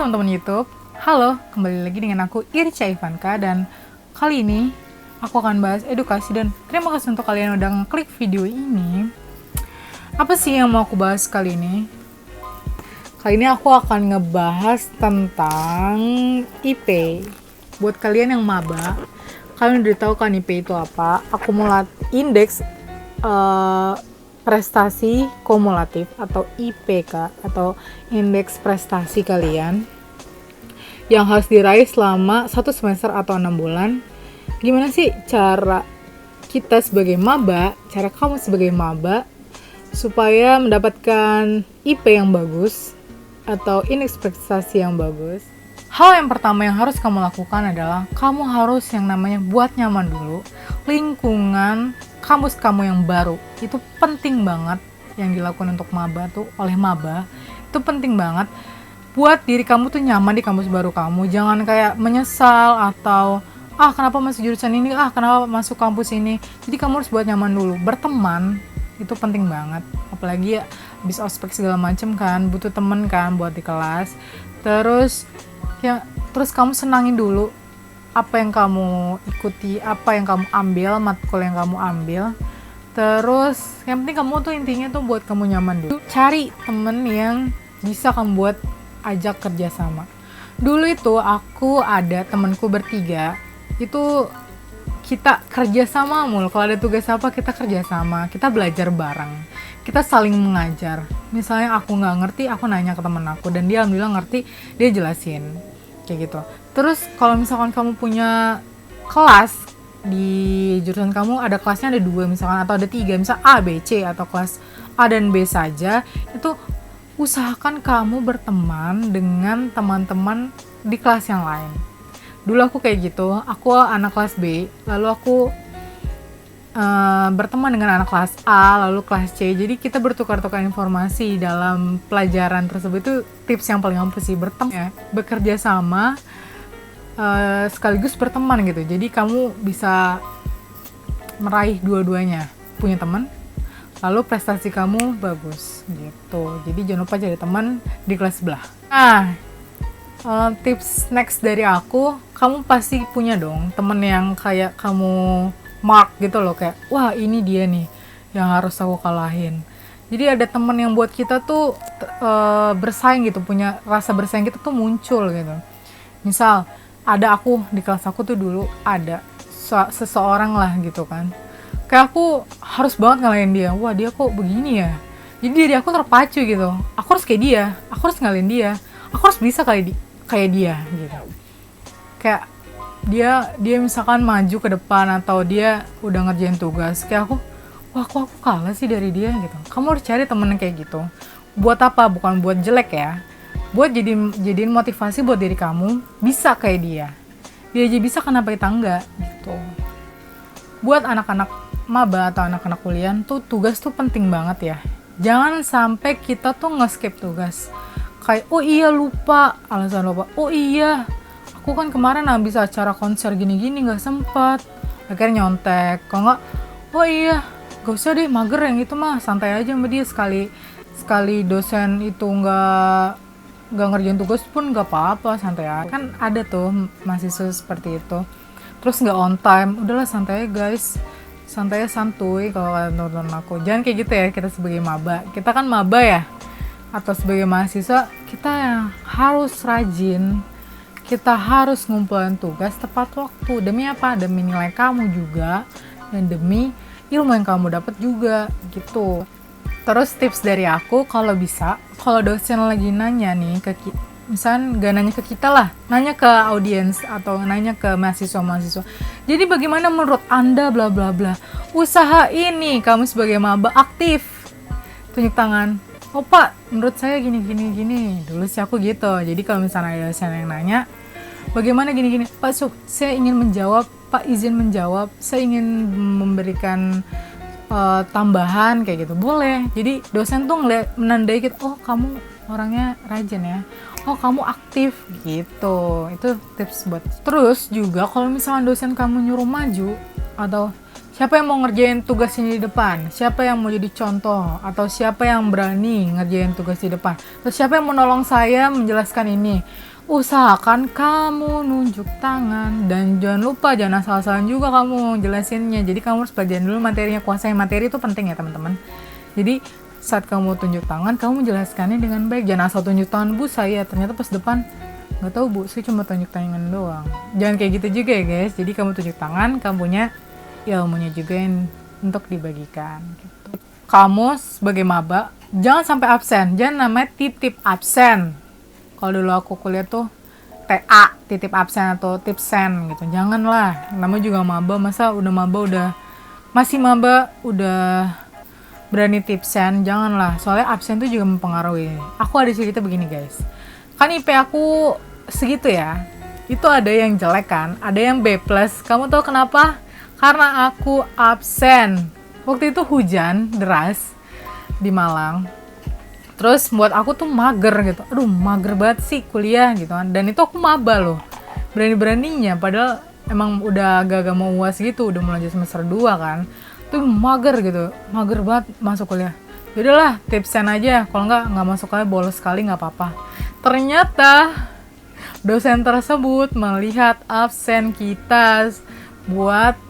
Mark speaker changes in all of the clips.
Speaker 1: teman-teman YouTube. Halo, kembali lagi dengan aku Irca Ivanka, dan kali ini aku akan bahas edukasi. Dan terima kasih untuk kalian yang udah ngeklik video ini. Apa sih yang mau aku bahas kali ini? Kali ini aku akan ngebahas tentang IP. Buat kalian yang maba, kalian udah tahu kan IP itu apa? Indeks prestasi kumulatif atau IPK atau indeks prestasi kalian yang harus diraih selama 1 semester atau 6 bulan. Gimana sih cara kita sebagai maba, cara kamu sebagai maba supaya mendapatkan IP yang bagus atau indeks prestasi yang bagus? Hal yang pertama yang harus kamu lakukan adalah kamu harus yang namanya buat nyaman dulu lingkungan kampus kamu yang baru. Itu penting banget yang dilakukan untuk maba tuh, oleh maba itu penting banget buat diri kamu tuh nyaman di kampus baru kamu. Jangan kayak menyesal atau kenapa masuk jurusan ini, kenapa masuk kampus ini. Jadi kamu harus buat nyaman dulu. Berteman itu penting banget, apalagi ya habis ospek segala macem kan, butuh temen kan buat di kelas. Terus kamu senangin dulu apa yang kamu ikuti, apa yang kamu ambil, matkul yang kamu ambil. Terus yang penting kamu tuh intinya tuh buat kamu nyaman dulu. Cari temen yang bisa kamu buat ajak kerja sama. Dulu itu aku ada temenku bertiga, itu kita kerja sama mulu. Kalau ada tugas apa kita kerja sama, kita belajar bareng, kita saling mengajar. Misalnya aku nggak ngerti, aku nanya ke temen aku dan dia alhamdulillah ngerti, dia jelasin kayak gitu. Terus kalau misalkan kamu punya kelas di jurusan kamu, ada kelasnya ada 2 misalkan, atau ada 3, misal A, B, C, atau kelas A dan B saja, itu usahakan kamu berteman dengan teman-teman di kelas yang lain. Dulu aku kayak gitu, aku anak kelas B, lalu aku berteman dengan anak kelas A, lalu kelas C. Jadi kita bertukar-tukar informasi dalam pelajaran tersebut. Itu tips yang paling ampuh sih, berteman ya, bekerja sama sekaligus berteman gitu. Jadi kamu bisa meraih dua-duanya, punya teman lalu prestasi kamu bagus gitu. Jadi jangan lupa cari teman di kelas sebelah. Tips next dari aku, kamu pasti punya dong temen yang kayak kamu mark gitu loh, kayak wah ini dia nih yang harus aku kalahin. Jadi ada temen yang buat kita tuh bersaing gitu, punya rasa bersaing kita tuh muncul gitu. Misal ada aku di kelas aku tuh dulu ada seseorang lah gitu kan, kayak aku harus banget ngalahin dia. Wah dia kok begini ya, jadi diri aku terpacu gitu, aku harus kayak dia, aku harus ngalahin dia, aku harus bisa kayak dia gitu. Kayak dia misalkan maju ke depan atau dia udah ngerjain tugas, kayak aku, wah kok aku kalah sih dari dia gitu. Kamu harus cari temen kayak gitu. Buat apa? Bukan buat jelek ya, buat jadiin motivasi buat diri kamu bisa kayak dia. Dia aja bisa, kenapa kita enggak gitu. Buat anak-anak maba atau anak-anak kuliah tuh, tugas tuh penting banget ya. Jangan sampai kita tuh nge-skip tugas. Kayak oh iya lupa, alasan lupa, oh iya aku kan kemarin habis acara konser gini-gini gak sempat, akhirnya nyontek. Kalau nggak, oh iya gak usah deh, mager yang itu mah, santai aja sama dia. Sekali dosen itu nggak ngerjain tugas pun nggak apa-apa, santai aja. Kan ada tuh mahasiswa seperti itu. Terus nggak on time, udahlah santai guys, santai santuy. Kalau kalian nonton aku, jangan kayak gitu ya. Kita sebagai maba, kita kan maba ya, atau sebagai mahasiswa, kita yang harus rajin, kita harus ngumpulin tugas tepat waktu. Demi apa? Demi nilai kamu juga, dan demi ilmu yang kamu dapat juga gitu. Terus tips dari aku, kalau bisa, kalau dosen lagi nanya nih ke kita, misalnya gak nanya ke kita lah, nanya ke audiens atau nanya ke mahasiswa. Jadi bagaimana menurut Anda bla bla bla. Usaha ini kamu sebagai maba aktif, tunjuk tangan. Oh Pak, menurut saya gini. Dulu sih aku gitu. Jadi kalau misalnya ada dosen yang nanya, bagaimana gini. Pak, saya ingin menjawab, Pak izin menjawab, saya ingin memberikan tambahan kayak gitu, boleh. Jadi dosen tuh menandai gitu, oh kamu orangnya rajin ya, oh kamu aktif gitu. Itu tips buat. Terus juga kalau misalnya dosen kamu nyuruh maju, atau Siapa yang mau ngerjain tugas ini di depan? Siapa yang mau jadi contoh? Atau siapa yang berani ngerjain tugas di depan? Atau siapa yang mau nolong saya menjelaskan ini? Usahakan kamu nunjuk tangan. Dan jangan lupa, jangan asal-asalan juga kamu jelasinnya. Jadi kamu harus pelajarin dulu materinya. Kuasai materi itu penting ya teman-teman. Jadi saat kamu tunjuk tangan, kamu menjelaskannya dengan baik. Jangan asal tunjuk tangan, Bu saya ternyata pas depan nggak tahu Bu, saya cuma tunjuk tangan doang. Jangan kayak gitu juga ya guys. Jadi kamu tunjuk tangan, kamu punya ilmunya juga yang untuk dibagikan gitu. Kamu sebagai maba jangan sampai absen, jangan namanya titip absen. Kalau dulu aku kuliah tuh TA, titip absen atau tipsen gitu, janganlah. Namanya juga maba, masa udah maba masih maba udah berani tipsen, janganlah. Soalnya absen tuh juga mempengaruhi. Aku ada cerita begini guys, kan IP aku segitu ya, itu ada yang jelek kan, ada yang B+. Kamu tahu kenapa? Karena aku absen. Waktu itu hujan deras di Malang. Terus buat aku tuh mager gitu. Aduh, mager banget sih kuliah gitu kan. Dan itu aku maba loh. Berani-beraninya padahal emang udah agak-agak mau UAS gitu, udah mulai semester 2 kan. Tuh mager gitu. Mager banget masuk kuliah. Yaudahlah, tipsen aja. Kalau nggak masuk kuliah, bolos sekali nggak apa-apa. Ternyata dosen tersebut melihat absen kita buat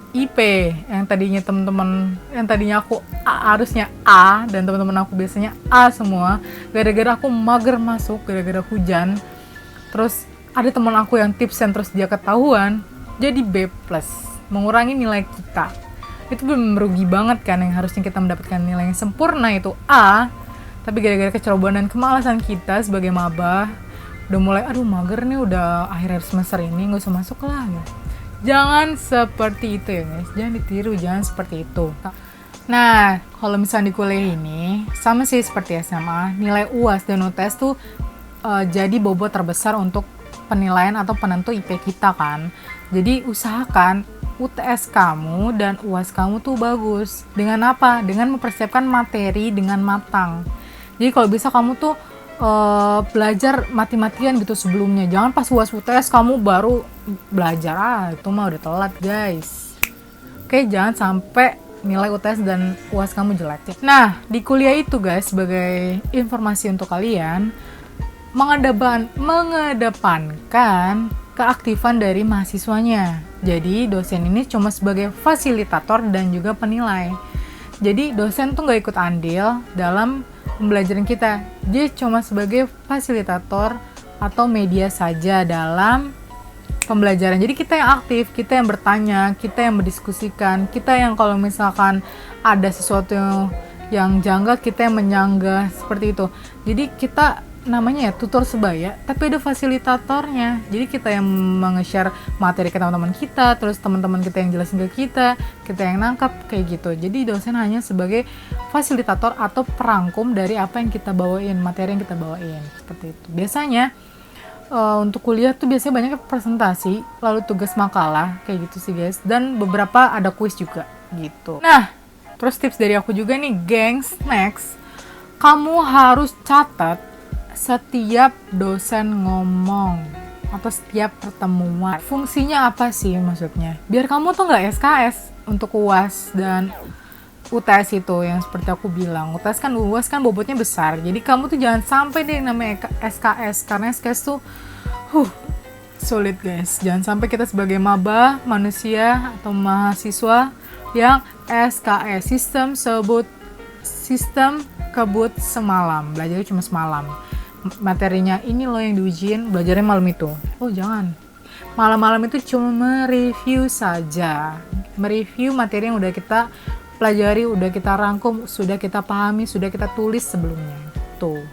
Speaker 1: IP yang tadinya aku harusnya A dan teman-teman aku biasanya A semua, gara-gara aku mager masuk, gara-gara hujan. Terus ada teman aku yang tipsen terus dia ketahuan jadi B+, mengurangi nilai kita. Itu belum merugi banget kan, yang harusnya kita mendapatkan nilai yang sempurna itu A, tapi gara-gara kecerobohan dan kemalasan kita sebagai maba, udah mulai aduh mager nih, udah akhir semester ini nggak usah masuk lah gitu. Jangan seperti itu ya guys, jangan ditiru, jangan seperti itu. Nah, kalau misalnya di kuliah ini sama sih seperti SMA, nilai UAS dan UTS tuh jadi bobot terbesar untuk penilaian atau penentu IP kita kan. Jadi usahakan UTS kamu dan UAS kamu tuh bagus. Dengan apa? Dengan mempersiapkan materi dengan matang. Jadi kalau bisa kamu tuh belajar mati-matian gitu sebelumnya. Jangan pas UAS UTS kamu baru belajar, itu mah udah telat guys. Oke, jangan sampai nilai UTS dan UAS kamu jelek. Nah, di kuliah itu guys, sebagai informasi untuk kalian, mengedepankan keaktifan dari mahasiswanya. Jadi dosen ini cuma sebagai fasilitator dan juga penilai. Jadi dosen tuh nggak ikut andil dalam pembelajaran kita, dia cuma sebagai fasilitator atau media saja dalam pembelajaran. Jadi kita yang aktif, kita yang bertanya, kita yang mendiskusikan, kita yang kalau misalkan ada sesuatu yang janggal, kita yang menyanggah, seperti itu. Jadi kita namanya ya tutor sebaya, tapi ada fasilitatornya. Jadi kita yang nge-share materi ke teman-teman kita, terus teman-teman kita yang jelasin ke kita yang nangkap kayak gitu. Jadi dosen hanya sebagai fasilitator atau perangkum dari apa yang kita bawain, materi yang kita bawain, seperti itu. Biasanya untuk kuliah tuh biasanya banyak presentasi, lalu tugas makalah kayak gitu sih guys, dan beberapa ada kuis juga gitu. Nah, terus tips dari aku juga nih, gengs, next, kamu harus catat setiap dosen ngomong atau setiap pertemuan. Fungsinya apa sih maksudnya? Biar kamu tuh nggak SKS untuk UAS dan UTS itu yang seperti aku bilang. UTS kan UAS kan bobotnya besar. Jadi kamu tuh jangan sampai deh namanya SKS, karena SKS tuh sulit guys. Jangan sampai kita sebagai maba, manusia atau mahasiswa yang SKS, sistem kebut semalam. Belajarnya cuma semalam. Materinya ini loh yang diujiin, belajarnya malam itu. Oh jangan, malam-malam itu cuma mereview saja, mereview materi yang udah kita pelajari, udah kita rangkum, sudah kita pahami, sudah kita tulis sebelumnya tuh.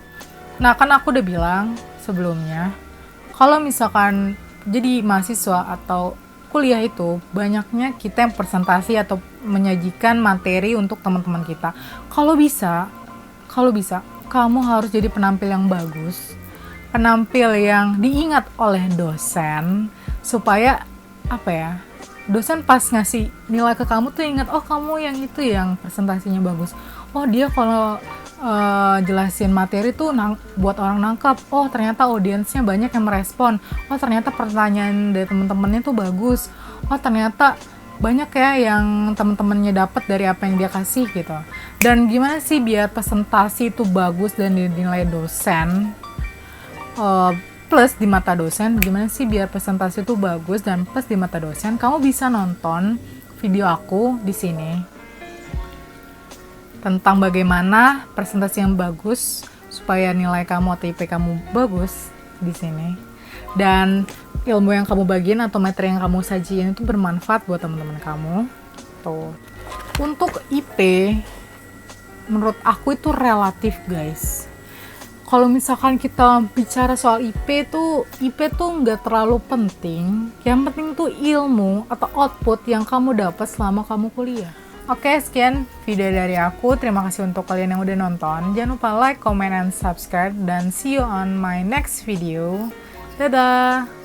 Speaker 1: Nah kan aku udah bilang sebelumnya, kalau misalkan jadi mahasiswa atau kuliah itu banyaknya kita yang presentasi atau menyajikan materi untuk teman-teman kita. Kalau bisa kamu harus jadi penampil yang bagus, penampil yang diingat oleh dosen, supaya apa ya, dosen pas ngasih nilai ke kamu tuh ingat, oh kamu yang itu yang presentasinya bagus, oh dia kalau jelasin materi tuh buat orang nangkep, oh ternyata audiensnya banyak yang merespon, oh ternyata pertanyaan dari teman-temannya tuh bagus, oh ternyata banyak ya yang teman-temannya dapat dari apa yang dia kasih gitu. Dan gimana sih biar presentasi itu bagus dan dinilai dosen, plus di mata dosen, gimana sih biar presentasi itu bagus dan plus di mata dosen? Kamu bisa nonton video aku di sini tentang bagaimana presentasi yang bagus supaya nilai kamu atau IP kamu bagus di sini. Dan ilmu yang kamu bagiin atau materi yang kamu sajiin itu bermanfaat buat teman-teman kamu. Tuh. Untuk IP, menurut aku itu relatif, guys. Kalau misalkan kita bicara soal IP tuh nggak terlalu penting. Yang penting tuh ilmu atau output yang kamu dapat selama kamu kuliah. Oke, sekian video dari aku. Terima kasih untuk kalian yang udah nonton. Jangan lupa like, comment, and subscribe. Dan see you on my next video. Dadah!